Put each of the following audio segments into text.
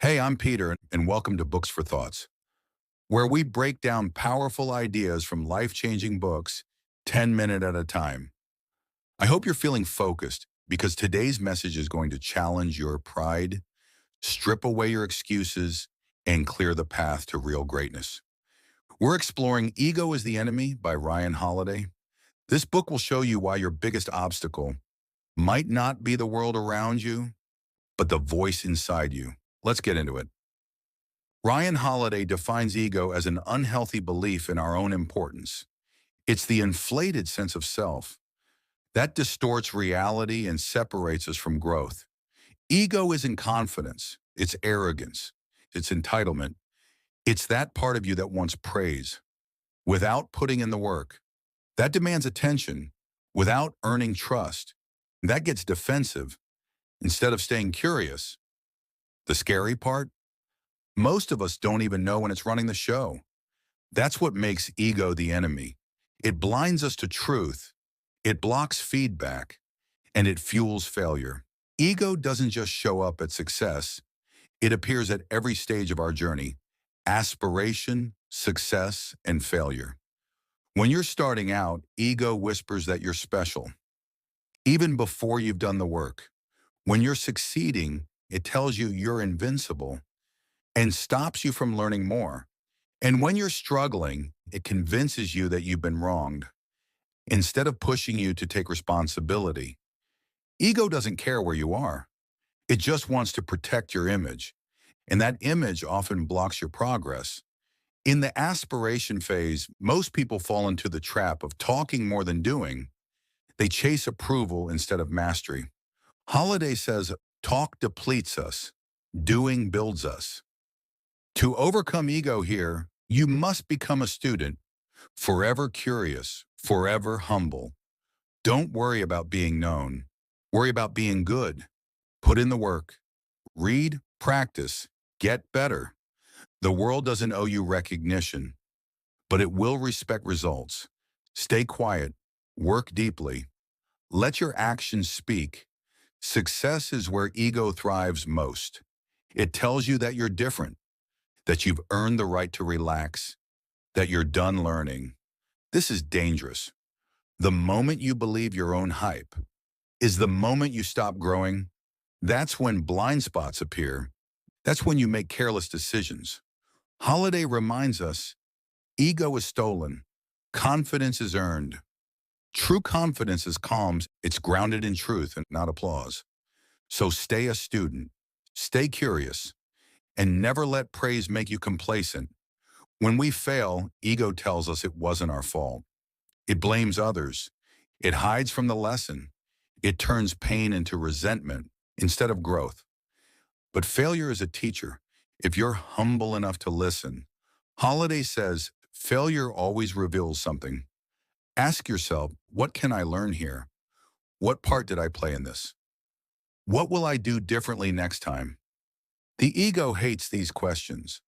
Hey, I'm Peter, and welcome to Books for Thoughts, where we break down powerful ideas from life-changing books 10 minutes at a time. I hope you're feeling focused because today's message is going to challenge your pride, strip away your excuses, and clear the path to real greatness. We're exploring Ego is the Enemy by Ryan Holiday. This book will show you why your biggest obstacle might not be the world around you, but the voice inside you. Let's get into it. Ryan Holiday defines ego as an unhealthy belief in our own importance. It's the inflated sense of self that distorts reality and separates us from growth. Ego isn't confidence, it's arrogance, it's entitlement. It's that part of you that wants praise without putting in the work. That demands attention without earning trust. That gets defensive instead of staying curious. The scary part? Most of us don't even know when it's running the show. That's what makes ego the enemy. It blinds us to truth, it blocks feedback, and it fuels failure. Ego doesn't just show up at success, it appears at every stage of our journey: aspiration, success, and failure. When you're starting out, ego whispers that you're special, even before you've done the work. When you're succeeding, it tells you you're invincible and stops you from learning more. And when you're struggling, it convinces you that you've been wronged instead of pushing you to take responsibility. Ego doesn't care where you are. It just wants to protect your image, and that image often blocks your progress. In the aspiration phase, most people fall into the trap of talking more than doing. They chase approval instead of mastery. Holiday says, talk depletes us, doing builds us. To overcome ego here, you must become a student, forever curious, forever humble. Don't worry about being known. Worry about being good. Put in the work. Read, practice, get better. The world doesn't owe you recognition, but it will respect results. Stay quiet. Work deeply. Let your actions speak. Success is where ego thrives most. It tells you that you're different, that you've earned the right to relax, that you're done learning. This is dangerous. The moment you believe your own hype is the moment you stop growing. That's when blind spots appear. That's when you make careless decisions. Holiday reminds us, ego is stolen. Confidence is earned. True confidence is calm. It's grounded in truth and not applause. So stay a student. Stay curious. And never let praise make you complacent. When we fail, ego tells us it wasn't our fault. It blames others. It hides from the lesson. It turns pain into resentment instead of growth. But failure is a teacher. If you're humble enough to listen, Holiday says, failure always reveals something. Ask yourself, what can I learn here? What part did I play in this? What will I do differently next time? The ego hates these questions,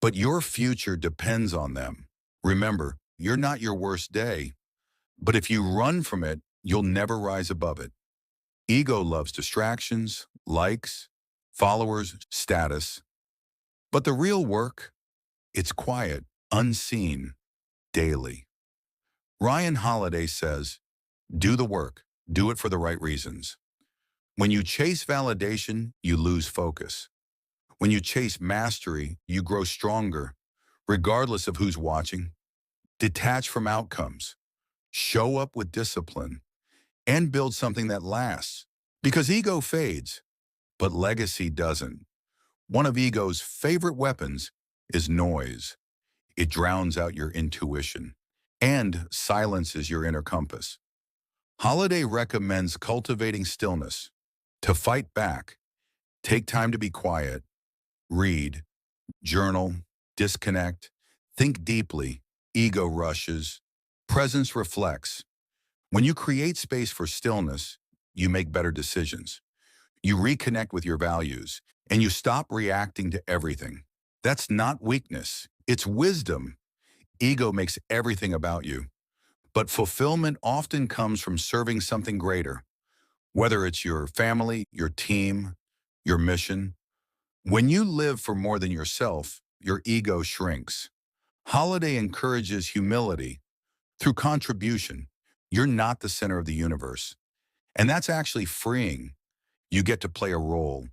but your future depends on them. Remember, you're not your worst day, but if you run from it, you'll never rise above it. Ego loves distractions, likes, followers, status. But the real work, it's quiet, unseen, daily. Ryan Holiday says, do the work, do it for the right reasons. When you chase validation, you lose focus. When you chase mastery, you grow stronger, regardless of who's watching. Detach from outcomes. Show up with discipline. And build something that lasts. Because ego fades, but legacy doesn't. One of ego's favorite weapons is noise. It drowns out your intuition and silences your inner compass. Holiday recommends cultivating stillness. To fight back, take time to be quiet, read, journal, disconnect, think deeply. Ego rushes, presence reflects. When you create space for stillness, you make better decisions. You reconnect with your values, and you stop reacting to everything. That's not weakness, it's wisdom. Ego makes everything about you, but fulfillment often comes from serving something greater, whether it's your family, your team, your mission. When you live for more than yourself, your ego shrinks. Holiday encourages humility through contribution. You're not the center of the universe. And that's actually freeing. You get to play a role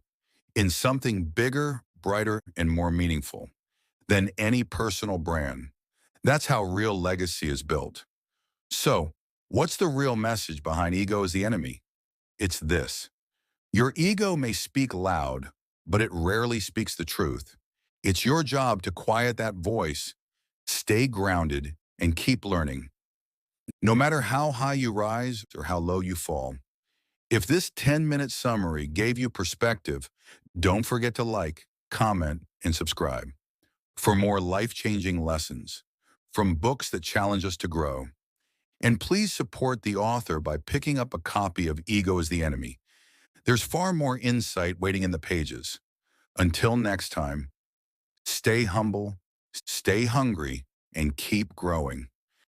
in something bigger, brighter, and more meaningful than any personal brand. That's how real legacy is built. So, what's the real message behind ego as the enemy? It's this. Your ego may speak loud, but it rarely speaks the truth. It's your job to quiet that voice, stay grounded, and keep learning. No matter how high you rise or how low you fall, if this 10-minute summary gave you perspective, don't forget to like, comment, and subscribe for more life-changing lessons from books that challenge us to grow. And please support the author by picking up a copy of Ego is the Enemy. There's far more insight waiting in the pages. Until next time, stay humble, stay hungry, and keep growing.